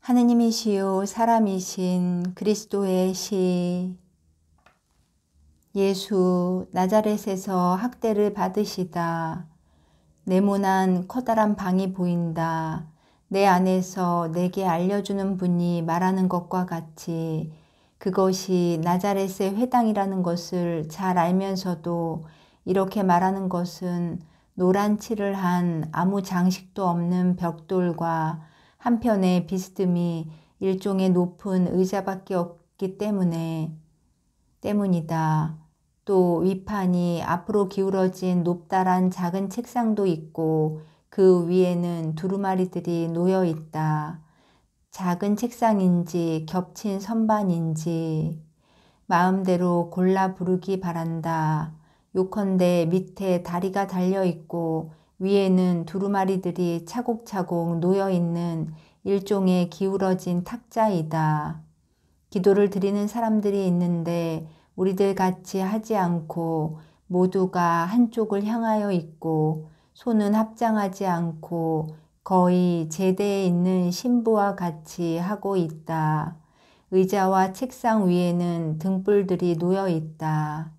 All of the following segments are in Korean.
하느님이시요 사람이신 그리스도의 시. 예수 나자렛에서 학대를 받으시다. 네모난 커다란 방이 보인다. 내 안에서 내게 알려주는 분이 말하는 것과 같이 그것이 나자렛의 회당이라는 것을 잘 알면서도 이렇게 말하는 것은 노란 칠을 한 아무 장식도 없는 벽돌과 한편의 비스듬히 일종의 높은 의자밖에 없기 때문이다. 또 위판이 앞으로 기울어진 높다란 작은 책상도 있고 그 위에는 두루마리들이 놓여 있다. 작은 책상인지 겹친 선반인지 마음대로 골라 부르기 바란다. 요컨대 밑에 다리가 달려있고 위에는 두루마리들이 차곡차곡 놓여있는 일종의 기울어진 탁자이다. 기도를 드리는 사람들이 있는데 우리들 같이 하지 않고 모두가 한쪽을 향하여 있고 손은 합장하지 않고 거의 제대에 있는 신부와 같이 하고 있다. 의자와 책상 위에는 등불들이 놓여 있다.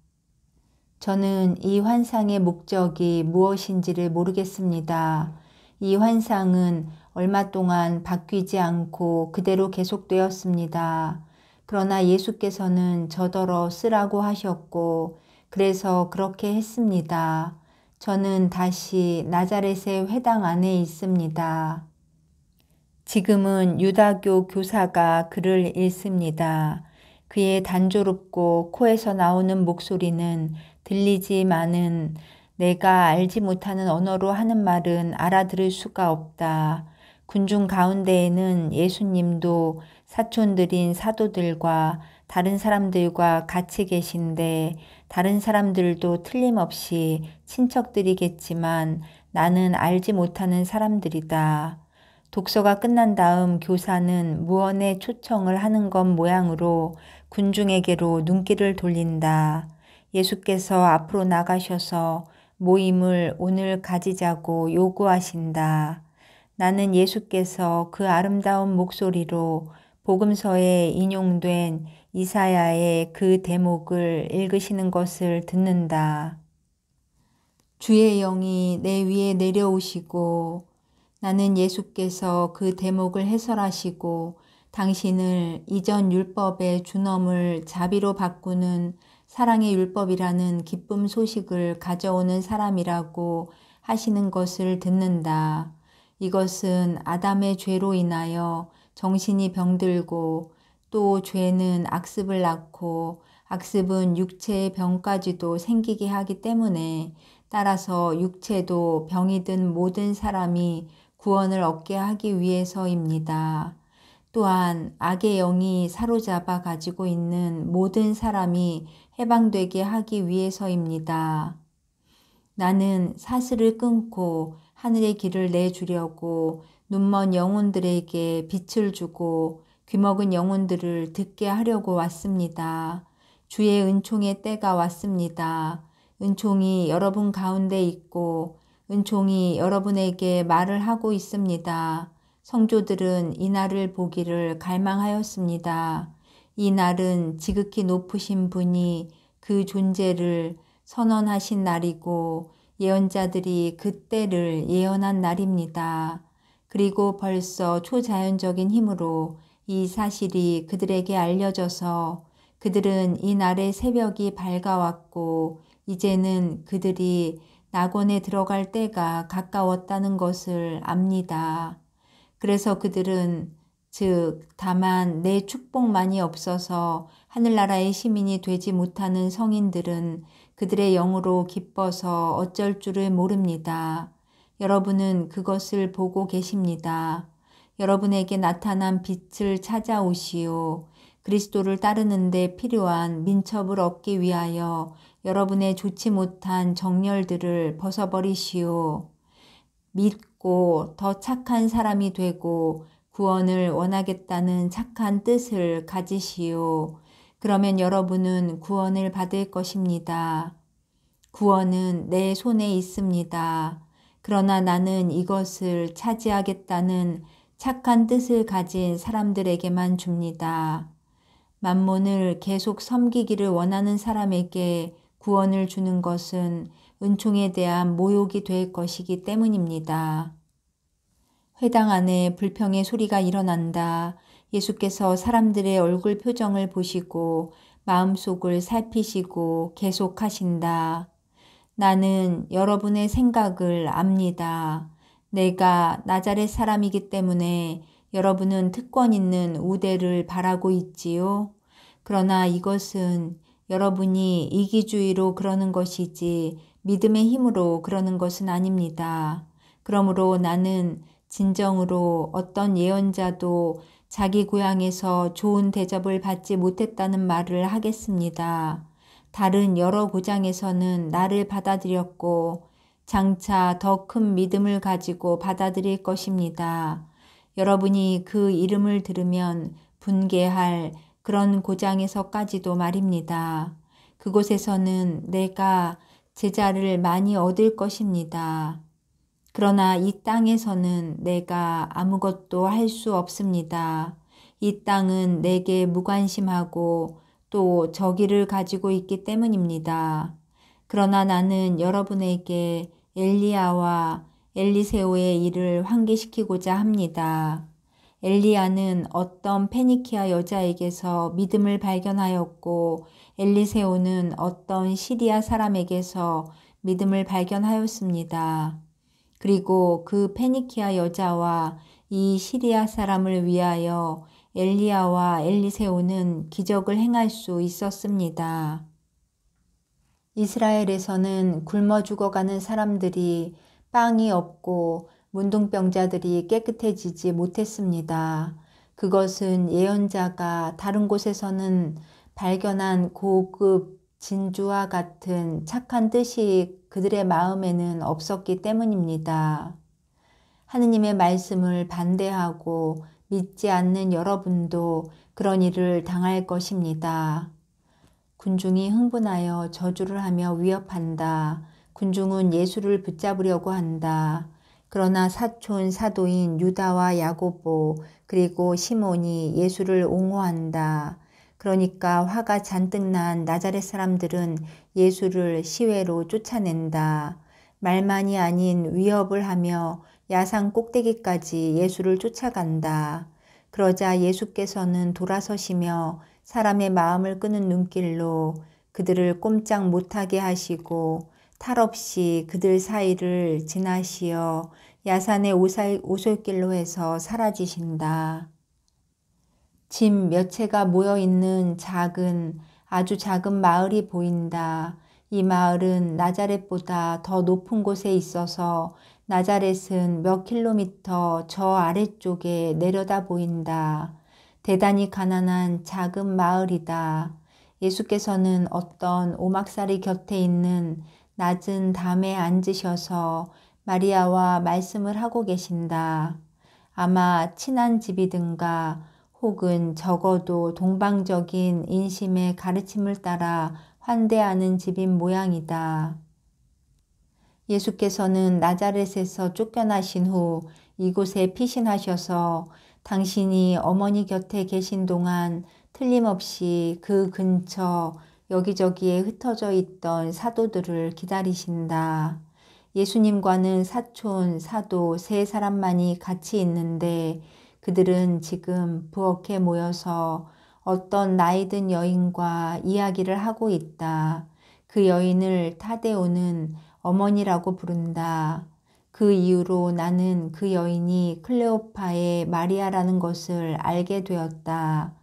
저는 이 환상의 목적이 무엇인지를 모르겠습니다. 이 환상은 얼마 동안 바뀌지 않고 그대로 계속되었습니다. 그러나 예수께서는 저더러 쓰라고 하셨고 그래서 그렇게 했습니다. 저는 다시 나자렛의 회당 안에 있습니다. 지금은 유다교 교사가 글을 읽습니다. 그의 단조롭고 코에서 나오는 목소리는 들리지만은 내가 알지 못하는 언어로 하는 말은 알아들을 수가 없다. 군중 가운데에는 예수님도 사촌들인 사도들과 다른 사람들과 같이 계신데 다른 사람들도 틀림없이 친척들이겠지만 나는 알지 못하는 사람들이다. 독서가 끝난 다음 교사는 무언의 초청을 하는 것 모양으로 군중에게로 눈길을 돌린다. 예수께서 앞으로 나가셔서 모임을 오늘 가지자고 요구하신다. 나는 예수께서 그 아름다운 목소리로 복음서에 인용된 이사야의 그 대목을 읽으시는 것을 듣는다. 주의 영이 내 위에 내려오시고 나는 예수께서 그 대목을 해설하시고 당신을 이전 율법의 준엄을 자비로 바꾸는 사랑의 율법이라는 기쁨 소식을 가져오는 사람이라고 하시는 것을 듣는다. 이것은 아담의 죄로 인하여 정신이 병들고 또 죄는 악습을 낳고 악습은 육체의 병까지도 생기게 하기 때문에 따라서 육체도 병이 든 모든 사람이 구원을 얻게 하기 위해서입니다. 또한 악의 영이 사로잡아 가지고 있는 모든 사람이 해방되게 하기 위해서입니다. 나는 사슬을 끊고 하늘의 길을 내주려고 눈먼 영혼들에게 빛을 주고 귀먹은 영혼들을 듣게 하려고 왔습니다. 주의 은총의 때가 왔습니다. 은총이 여러분 가운데 있고 은총이 여러분에게 말을 하고 있습니다. 성도들은 이 날을 보기를 갈망하였습니다. 이 날은 지극히 높으신 분이 그 존재를 선언하신 날이고 예언자들이 그 때를 예언한 날입니다. 그리고 벌써 초자연적인 힘으로 이 사실이 그들에게 알려져서 그들은 이 날의 새벽이 밝아왔고 이제는 그들이 낙원에 들어갈 때가 가까웠다는 것을 압니다. 그래서 그들은 다만 내 축복만이 없어서 하늘나라의 시민이 되지 못하는 성인들은 그들의 영으로 기뻐서 어쩔 줄을 모릅니다. 여러분은 그것을 보고 계십니다. 여러분에게 나타난 빛을 찾아오시오. 그리스도를 따르는 데 필요한 민첩을 얻기 위하여 여러분의 좋지 못한 정열들을 벗어버리시오. 믿고 더 착한 사람이 되고 구원을 원하겠다는 착한 뜻을 가지시오. 그러면 여러분은 구원을 받을 것입니다. 구원은 내 손에 있습니다. 그러나 나는 이것을 차지하겠다는 착한 뜻을 가진 사람들에게만 줍니다. 만몬을 계속 섬기기를 원하는 사람에게 구원을 주는 것은 은총에 대한 모욕이 될 것이기 때문입니다. 회당 안에 불평의 소리가 일어난다. 예수께서 사람들의 얼굴 표정을 보시고 마음속을 살피시고 계속하신다. 나는 여러분의 생각을 압니다. 내가 나자렛 사람이기 때문에 여러분은 특권 있는 우대를 바라고 있지요. 그러나 이것은 여러분이 이기주의로 그러는 것이지 믿음의 힘으로 그러는 것은 아닙니다. 그러므로 나는 진정으로 어떤 예언자도 자기 고향에서 좋은 대접을 받지 못했다는 말을 하겠습니다. 다른 여러 고장에서는 나를 받아들였고 장차 더 큰 믿음을 가지고 받아들일 것입니다. 여러분이 그 이름을 들으면 분개할 그런 고장에서까지도 말입니다. 그곳에서는 내가 제자를 많이 얻을 것입니다. 그러나 이 땅에서는 내가 아무것도 할 수 없습니다. 이 땅은 내게 무관심하고 또 저기를 가지고 있기 때문입니다. 그러나 나는 여러분에게 엘리야와 엘리세오의 일을 환기시키고자 합니다. 엘리야는 어떤 페니키아 여자에게서 믿음을 발견하였고 엘리세오는 어떤 시리아 사람에게서 믿음을 발견하였습니다. 그리고 그 페니키아 여자와 이 시리아 사람을 위하여 엘리야와 엘리세오는 기적을 행할 수 있었습니다. 이스라엘에서는 굶어 죽어가는 사람들이 빵이 없고 문둥병자들이 깨끗해지지 못했습니다. 그것은 예언자가 다른 곳에서는 발견한 고급 진주와 같은 착한 뜻이 그들의 마음에는 없었기 때문입니다. 하느님의 말씀을 반대하고 믿지 않는 여러분도 그런 일을 당할 것입니다. 군중이 흥분하여 저주를 하며 위협한다. 군중은 예수를 붙잡으려고 한다. 그러나 사촌 사도인 유다와 야고보 그리고 시몬이 예수를 옹호한다. 그러니까 화가 잔뜩 난 나자렛 사람들은 예수를 시외로 쫓아낸다. 말만이 아닌 위협을 하며 야산 꼭대기까지 예수를 쫓아간다. 그러자 예수께서는 돌아서시며 사람의 마음을 끄는 눈길로 그들을 꼼짝 못하게 하시고 탈 없이 그들 사이를 지나시어 야산의 오솔길로 해서 사라지신다. 집 몇 채가 모여있는 아주 작은 마을이 보인다. 이 마을은 나자렛보다 더 높은 곳에 있어서 나자렛은 몇 킬로미터 저 아래쪽에 내려다 보인다. 대단히 가난한 작은 마을이다. 예수께서는 어떤 오막살이 곁에 있는 낮은 담에 앉으셔서 마리아와 말씀을 하고 계신다. 아마 친한 집이든가 혹은 적어도 동방적인 인심의 가르침을 따라 환대하는 집인 모양이다. 예수께서는 나자렛에서 쫓겨나신 후 이곳에 피신하셔서 당신이 어머니 곁에 계신 동안 틀림없이 그 근처 여기저기에 흩어져 있던 사도들을 기다리신다. 예수님과는 사촌, 사도 세 사람만이 같이 있는데 그들은 지금 부엌에 모여서 어떤 나이든 여인과 이야기를 하고 있다. 그 여인을 타데오는 어머니라고 부른다. 그 이후로 나는 그 여인이 클레오파의 마리아라는 것을 알게 되었다.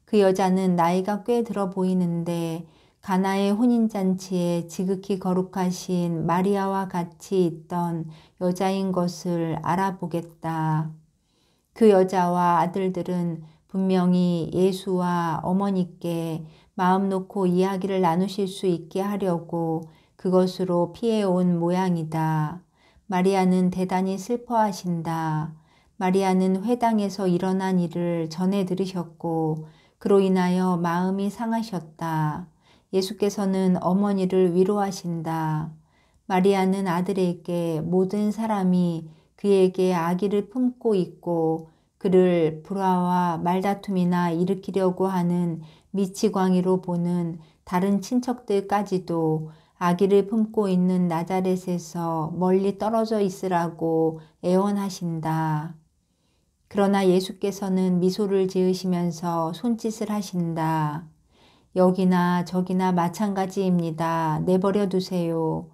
그 여자는 나이가 꽤 들어 보이는데 가나의 혼인잔치에 지극히 거룩하신 마리아와 같이 있던 여자인 것을 알아보겠다. 그 여자와 아들들은 분명히 예수와 어머니께 마음 놓고 이야기를 나누실 수 있게 하려고 그것으로 피해온 모양이다. 마리아는 대단히 슬퍼하신다. 마리아는 회당에서 일어난 일을 전해 들으셨고 그로 인하여 마음이 상하셨다. 예수께서는 어머니를 위로하신다. 마리아는 아들에게 모든 사람이 그에게 아기를 품고 있고 그를 불화와 말다툼이나 일으키려고 하는 미치광이로 보는 다른 친척들까지도 아기를 품고 있는 나자렛에서 멀리 떨어져 있으라고 애원하신다. 그러나 예수께서는 미소를 지으시면서 손짓을 하신다. 여기나 저기나 마찬가지입니다. 내버려 두세요.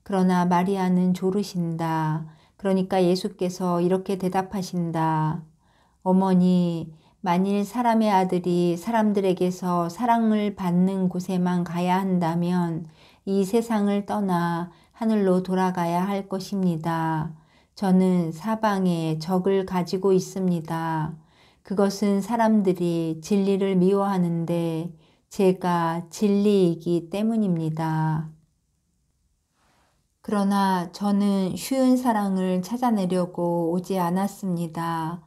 그러나 마리아는 조르신다. 그러니까 예수께서 이렇게 대답하신다. 어머니, 만일 사람의 아들이 사람들에게서 사랑을 받는 곳에만 가야 한다면 이 세상을 떠나 하늘로 돌아가야 할 것입니다. 저는 사방에 적을 가지고 있습니다. 그것은 사람들이 진리를 미워하는데 제가 진리이기 때문입니다. 그러나 저는 쉬운 사랑을 찾아내려고 오지 않았습니다.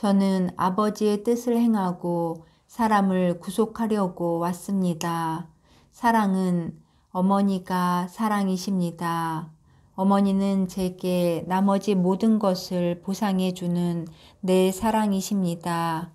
저는 아버지의 뜻을 행하고 사람을 구속하려고 왔습니다. 사랑은 어머니가 사랑이십니다. 어머니는 제게 나머지 모든 것을 보상해 주는 내 사랑이십니다.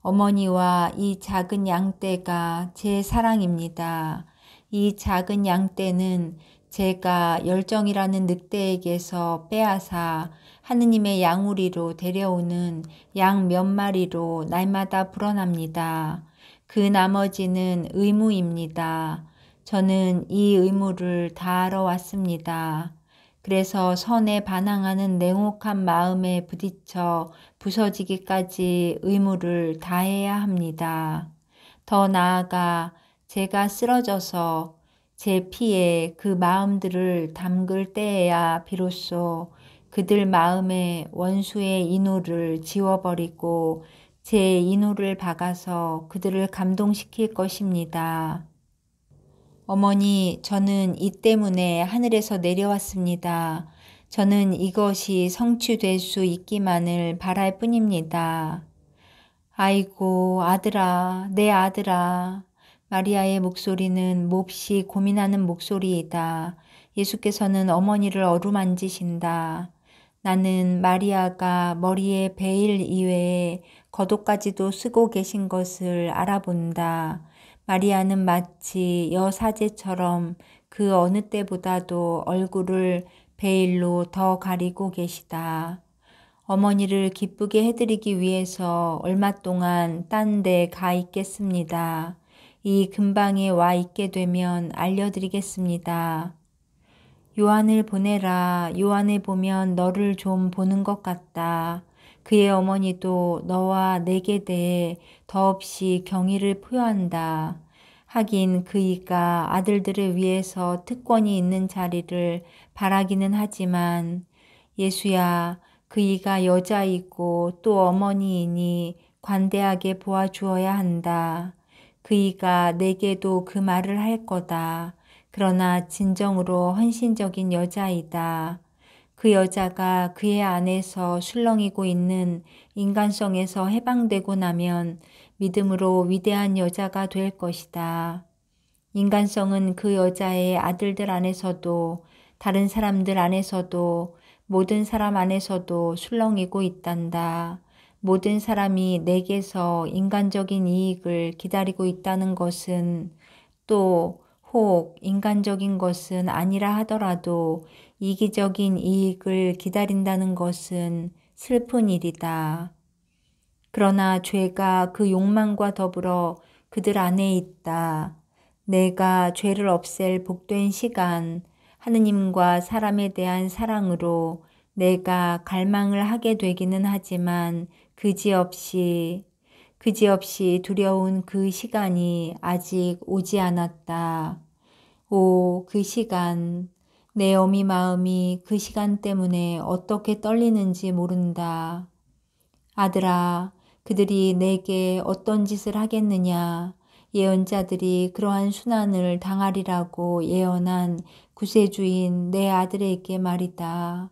어머니와 이 작은 양떼가 제 사랑입니다. 이 작은 양떼는 제가 열정이라는 늑대에게서 빼앗아 하느님의 양우리로 데려오는 양 몇 마리로 날마다 불어납니다. 그 나머지는 의무입니다. 저는 이 의무를 다하러 왔습니다. 그래서 선에 반항하는 냉혹한 마음에 부딪혀 부서지기까지 의무를 다해야 합니다. 더 나아가 제가 쓰러져서 제 피에 그 마음들을 담글 때에야 비로소 그들 마음에 원수의 인후를 지워버리고 제 인후를 박아서 그들을 감동시킬 것입니다. 어머니, 저는 이 때문에 하늘에서 내려왔습니다. 저는 이것이 성취될 수 있기만을 바랄 뿐입니다. 아이고, 아들아, 내 아들아. 마리아의 목소리는 몹시 고민하는 목소리이다. 예수께서는 어머니를 어루만지신다. 나는 마리아가 머리에 베일 이외에 겉옷까지도 쓰고 계신 것을 알아본다. 마리아는 마치 여사제처럼 그 어느 때보다도 얼굴을 베일로 더 가리고 계시다. 어머니를 기쁘게 해드리기 위해서 얼마 동안 딴 데 가 있겠습니다. 이 근방에 와 있게 되면 알려드리겠습니다. 요한을 보내라. 요한을 보면 너를 좀 보는 것 같다. 그의 어머니도 너와 내게 대해 더없이 경의를 표한다. 하긴 그이가 아들들을 위해서 특권이 있는 자리를 바라기는 하지만 예수야, 그이가 여자이고 또 어머니이니 관대하게 보아주어야 한다. 그이가 내게도 그 말을 할 거다. 그러나 진정으로 헌신적인 여자이다. 그 여자가 그의 안에서 술렁이고 있는 인간성에서 해방되고 나면 믿음으로 위대한 여자가 될 것이다. 인간성은 그 여자의 아들들 안에서도 다른 사람들 안에서도 모든 사람 안에서도 술렁이고 있단다. 모든 사람이 내게서 인간적인 이익을 기다리고 있다는 것은 또 혹 인간적인 것은 아니라 하더라도 이기적인 이익을 기다린다는 것은 슬픈 일이다. 그러나 죄가 그 욕망과 더불어 그들 안에 있다. 내가 죄를 없앨 복된 시간, 하느님과 사람에 대한 사랑으로 내가 갈망을 하게 되기는 하지만 그지없이 두려운 그 시간이 아직 오지 않았다. 오, 그 시간. 내 어미 마음이 그 시간 때문에 어떻게 떨리는지 모른다. 아들아, 그들이 내게 어떤 짓을 하겠느냐. 예언자들이 그러한 순환을 당하리라고 예언한 구세주인 내 아들에게 말이다.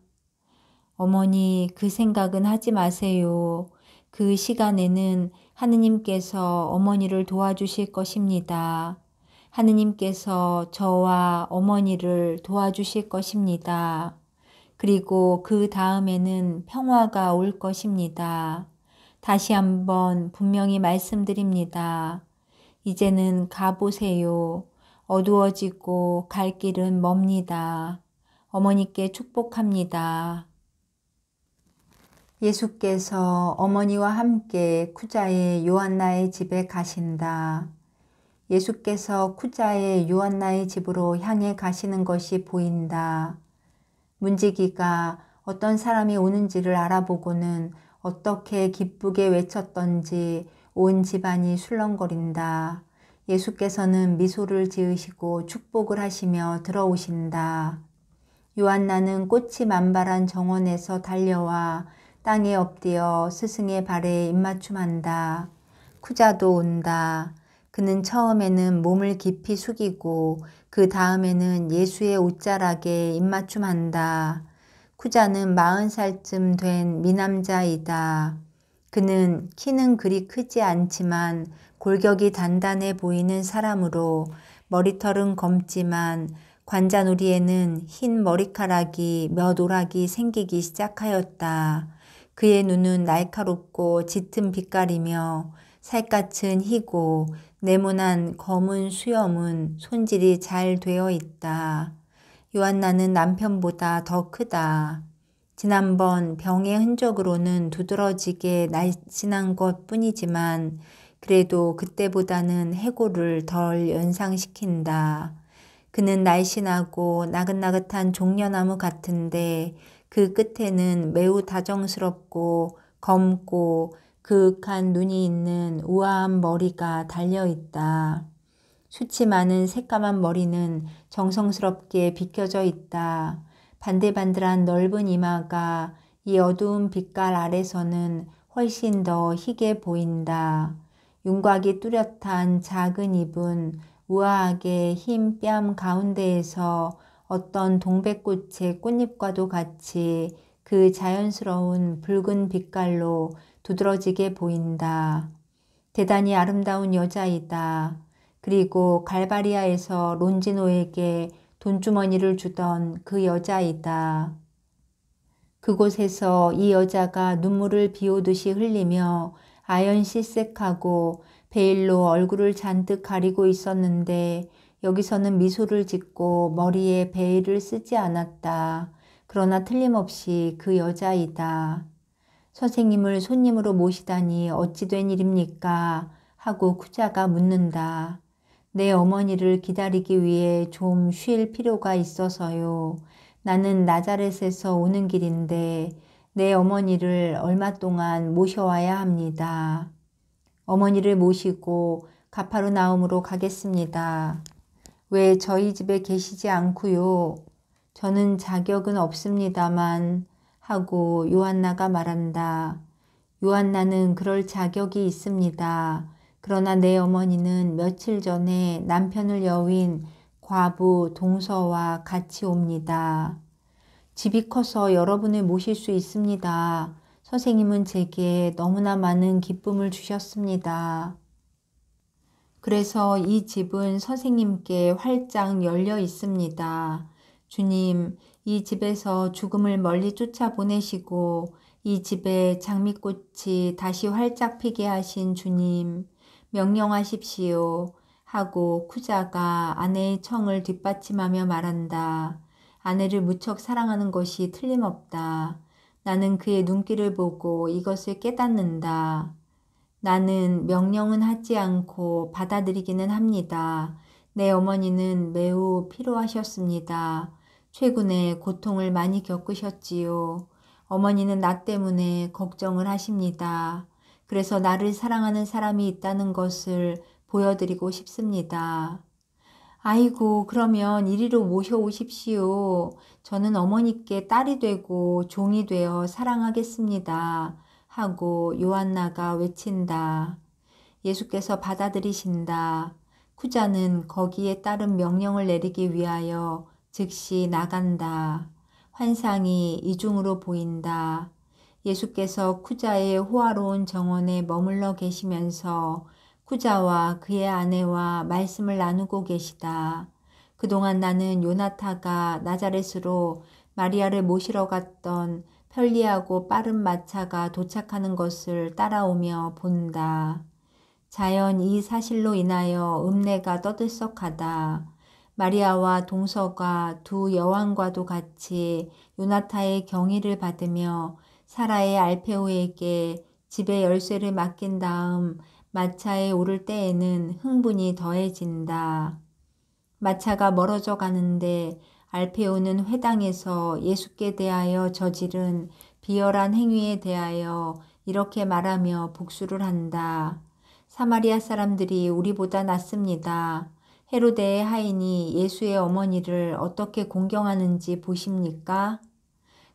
어머니, 그 생각은 하지 마세요. 그 시간에는 하느님께서 어머니를 도와주실 것입니다. 하느님께서 저와 어머니를 도와주실 것입니다. 그리고 그 다음에는 평화가 올 것입니다. 다시 한번 분명히 말씀드립니다. 이제는 가보세요. 어두워지고 갈 길은 멉니다. 어머니께 축복합니다. 예수께서 어머니와 함께 쿠자의 요한나의 집에 가신다. 예수께서 쿠자의 요한나의 집으로 향해 가시는 것이 보인다. 문지기가 어떤 사람이 오는지를 알아보고는 어떻게 기쁘게 외쳤던지 온 집안이 술렁거린다. 예수께서는 미소를 지으시고 축복을 하시며 들어오신다. 요한나는 꽃이 만발한 정원에서 달려와 땅에 엎드려 스승의 발에 입맞춤한다. 쿠자도 온다. 그는 처음에는 몸을 깊이 숙이고 그 다음에는 예수의 옷자락에 입맞춤한다. 쿠자는 40살쯤 된 미남자이다. 그는 키는 그리 크지 않지만 골격이 단단해 보이는 사람으로 머리털은 검지만 관자놀이에는 흰 머리카락이 몇 오락이 생기기 시작하였다. 그의 눈은 날카롭고 짙은 빛깔이며 살갗은 희고 네모난 검은 수염은 손질이 잘 되어 있다. 요한나는 남편보다 더 크다. 지난번 병의 흔적으로는 두드러지게 날씬한 것 뿐이지만 그래도 그때보다는 해골을 덜 연상시킨다. 그는 날씬하고 나긋나긋한 종려나무 같은데 그 끝에는 매우 다정스럽고 검고 그윽한 눈이 있는 우아한 머리가 달려있다. 숱이 많은 새까만 머리는 정성스럽게 비켜져 있다. 반들반들한 넓은 이마가 이 어두운 빛깔 아래서는 훨씬 더 희게 보인다. 윤곽이 뚜렷한 작은 입은 우아하게 흰 뺨 가운데에서 어떤 동백꽃의 꽃잎과도 같이 그 자연스러운 붉은 빛깔로 두드러지게 보인다. 대단히 아름다운 여자이다. 그리고 갈바리아에서 론지노에게 돈주머니를 주던 그 여자이다. 그곳에서 이 여자가 눈물을 비오듯이 흘리며 아연실색하고 베일로 얼굴을 잔뜩 가리고 있었는데 여기서는 미소를 짓고 머리에 베일을 쓰지 않았다. 그러나 틀림없이 그 여자이다. 선생님을 손님으로 모시다니 어찌 된 일입니까? 하고 쿠자가 묻는다. 내 어머니를 기다리기 위해 좀 쉴 필요가 있어서요. 나는 나자렛에서 오는 길인데 내 어머니를 얼마 동안 모셔와야 합니다. 어머니를 모시고 가파르나움으로 가겠습니다. 왜 저희 집에 계시지 않고요? 저는 자격은 없습니다만 하고 요한나가 말한다. 요한나는 그럴 자격이 있습니다. 그러나 내 어머니는 며칠 전에 남편을 여윈 과부 동서와 같이 옵니다. 집이 커서 여러분을 모실 수 있습니다. 선생님은 제게 너무나 많은 기쁨을 주셨습니다. 그래서 이 집은 선생님께 활짝 열려 있습니다. 주님, 이 집에서 죽음을 멀리 쫓아보내시고 이 집에 장미꽃이 다시 활짝 피게 하신 주님, 명령하십시오. 하고 쿠자가 아내의 청을 뒷받침하며 말한다. 아내를 무척 사랑하는 것이 틀림없다. 나는 그의 눈길을 보고 이것을 깨닫는다. 나는 명령은 하지 않고 받아들이기는 합니다. 내 어머니는 매우 피로하셨습니다. 최근에 고통을 많이 겪으셨지요. 어머니는 나 때문에 걱정을 하십니다. 그래서 나를 사랑하는 사람이 있다는 것을 보여드리고 싶습니다. 아이고, 그러면 이리로 모셔오십시오. 저는 어머니께 딸이 되고 종이 되어 사랑하겠습니다. 하고 요한나가 외친다. 예수께서 받아들이신다. 쿠자는 거기에 따른 명령을 내리기 위하여 즉시 나간다. 환상이 이중으로 보인다. 예수께서 쿠자의 호화로운 정원에 머물러 계시면서 쿠자와 그의 아내와 말씀을 나누고 계시다. 그동안 나는 요나타가 나자렛으로 마리아를 모시러 갔던 편리하고 빠른 마차가 도착하는 것을 따라오며 본다. 자연 이 사실로 인하여 읍내가 떠들썩하다. 마리아와 동서가 두 여왕과도 같이 요나타의 경의를 받으며 사라의 알페오에게 집의 열쇠를 맡긴 다음 마차에 오를 때에는 흥분이 더해진다. 마차가 멀어져 가는데 알페오는 회당에서 예수께 대하여 저지른 비열한 행위에 대하여 이렇게 말하며 복수를 한다. 사마리아 사람들이 우리보다 낫습니다. 헤로데의 하인이 예수의 어머니를 어떻게 공경하는지 보십니까?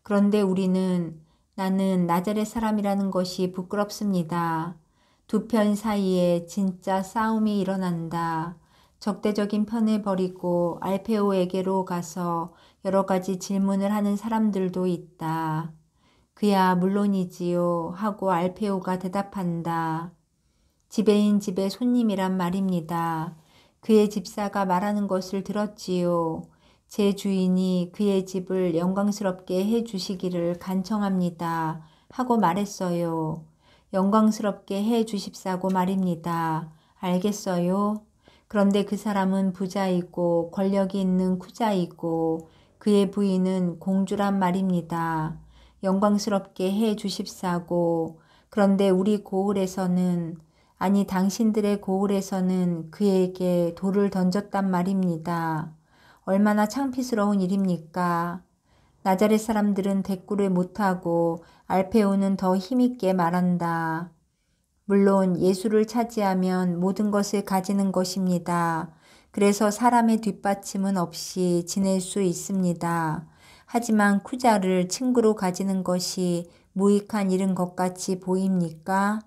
그런데 나는 나자렛 사람이라는 것이 부끄럽습니다. 두 편 사이에 진짜 싸움이 일어난다. 적대적인 편을 버리고 알페오에게로 가서 여러 가지 질문을 하는 사람들도 있다. 그야 물론이지요 하고 알페오가 대답한다. 지배인 집의 손님이란 말입니다. 그의 집사가 말하는 것을 들었지요. 제 주인이 그의 집을 영광스럽게 해 주시기를 간청합니다. 하고 말했어요. 영광스럽게 해 주십사고 말입니다. 알겠어요? 그런데 그 사람은 부자이고 권력이 있는 쿠자이고 그의 부인은 공주란 말입니다. 영광스럽게 해 주십사고 그런데 우리 고을에서는 아니 당신들의 고을에서는 그에게 돌을 던졌단 말입니다. 얼마나 창피스러운 일입니까? 나자렛 사람들은 대꾸를 못하고 알페오는 더 힘있게 말한다. 물론 예수를 차지하면 모든 것을 가지는 것입니다. 그래서 사람의 뒷받침은 없이 지낼 수 있습니다. 하지만 쿠자를 친구로 가지는 것이 무익한 일인 것 같이 보입니까?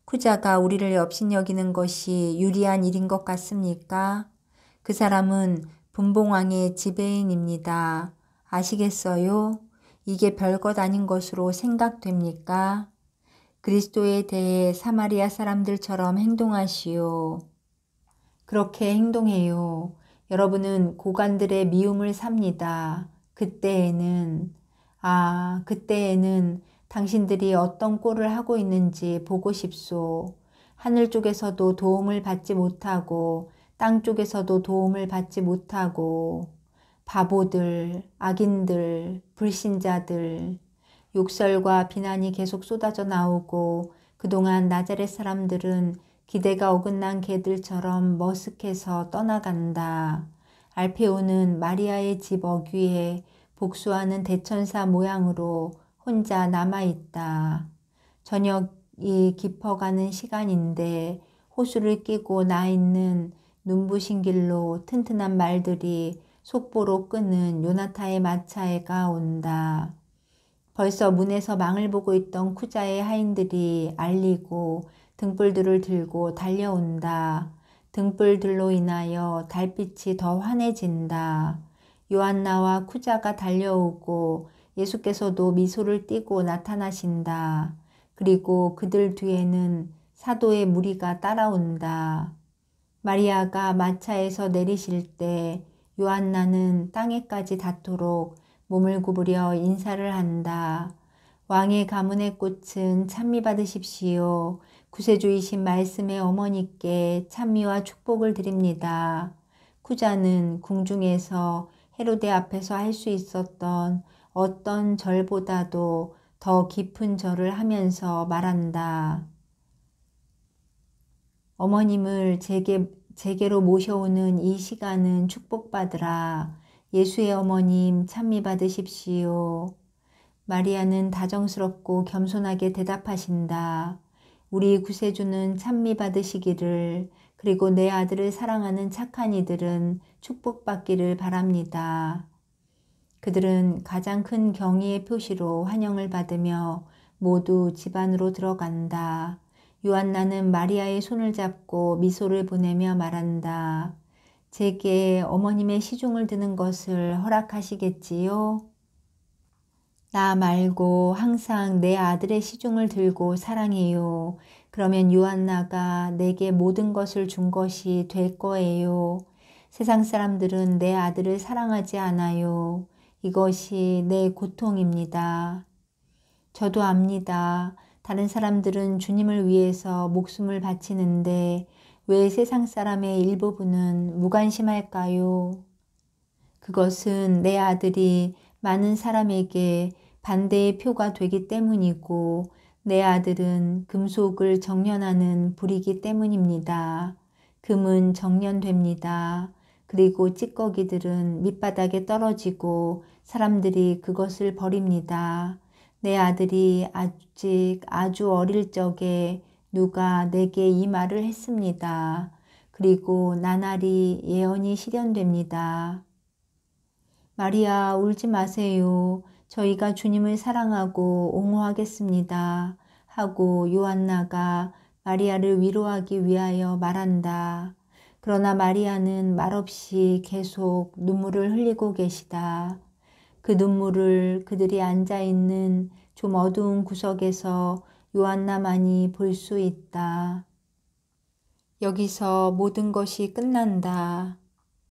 쿠자가 우리를 업신여기는 것이 유리한 일인 것 같습니까? 그 사람은 분봉왕의 지배인입니다. 아시겠어요? 이게 별것 아닌 것으로 생각됩니까? 그리스도에 대해 사마리아 사람들처럼 행동하시오. 그렇게 행동해요. 여러분은 고관들의 미움을 삽니다. 그때에는 당신들이 어떤 꼴을 하고 있는지 보고 싶소. 하늘 쪽에서도 도움을 받지 못하고 땅 쪽에서도 도움을 받지 못하고 바보들, 악인들, 불신자들, 욕설과 비난이 계속 쏟아져 나오고 그동안 나자렛 사람들은 기대가 어긋난 개들처럼 머쓱해서 떠나간다. 알페오는 마리아의 집 어귀에 복수하는 대천사 모양으로 혼자 남아있다. 저녁이 깊어가는 시간인데 호수를 끼고 나 있는 눈부신 길로 튼튼한 말들이 속보로 끄는 요나타의 마차에가 온다. 벌써 문에서 망을 보고 있던 쿠자의 하인들이 알리고 등불들을 들고 달려온다. 등불들로 인하여 달빛이 더 환해진다. 요한나와 쿠자가 달려오고 예수께서도 미소를 띠고 나타나신다. 그리고 그들 뒤에는 사도의 무리가 따라온다. 마리아가 마차에서 내리실 때 요한나는 땅에까지 닿도록 몸을 구부려 인사를 한다. 왕의 가문의 꽃은 찬미 받으십시오. 구세주이신 말씀의 어머니께 찬미와 축복을 드립니다. 쿠자는 궁중에서 헤로데 앞에서 할 수 있었던 어떤 절보다도 더 깊은 절을 하면서 말한다. 어머님을 제게로 모셔오는 이 시간은 축복받으라. 예수의 어머님 찬미 받으십시오. 마리아는 다정스럽고 겸손하게 대답하신다. 우리 구세주는 찬미 받으시기를, 그리고 내 아들을 사랑하는 착한 이들은 축복받기를 바랍니다. 그들은 가장 큰 경의의 표시로 환영을 받으며 모두 집 안으로 들어간다. 요한나는 마리아의 손을 잡고 미소를 보내며 말한다. 제게 어머님의 시중을 드는 것을 허락하시겠지요? 나 말고 항상 내 아들의 시중을 들고 사랑해요. 그러면 요한나가 내게 모든 것을 준 것이 될 거예요. 세상 사람들은 내 아들을 사랑하지 않아요. 이것이 내 고통입니다. 저도 압니다. 다른 사람들은 주님을 위해서 목숨을 바치는데 왜 세상 사람의 일부분은 무관심할까요? 그것은 내 아들이 많은 사람에게 반대의 표가 되기 때문이고 내 아들은 금속을 정련하는 불이기 때문입니다. 금은 정련됩니다. 그리고 찌꺼기들은 밑바닥에 떨어지고 사람들이 그것을 버립니다. 내 아들이 아직 아주 어릴 적에 누가 내게 이 말을 했습니다. 그리고 나날이 예언이 실현됩니다. 마리아, 울지 마세요. 저희가 주님을 사랑하고 옹호하겠습니다. 하고 요한나가 마리아를 위로하기 위하여 말한다. 그러나 마리아는 말없이 계속 눈물을 흘리고 계시다. 그 눈물을 그들이 앉아있는 좀 어두운 구석에서 요한나만이 볼 수 있다. 여기서 모든 것이 끝난다.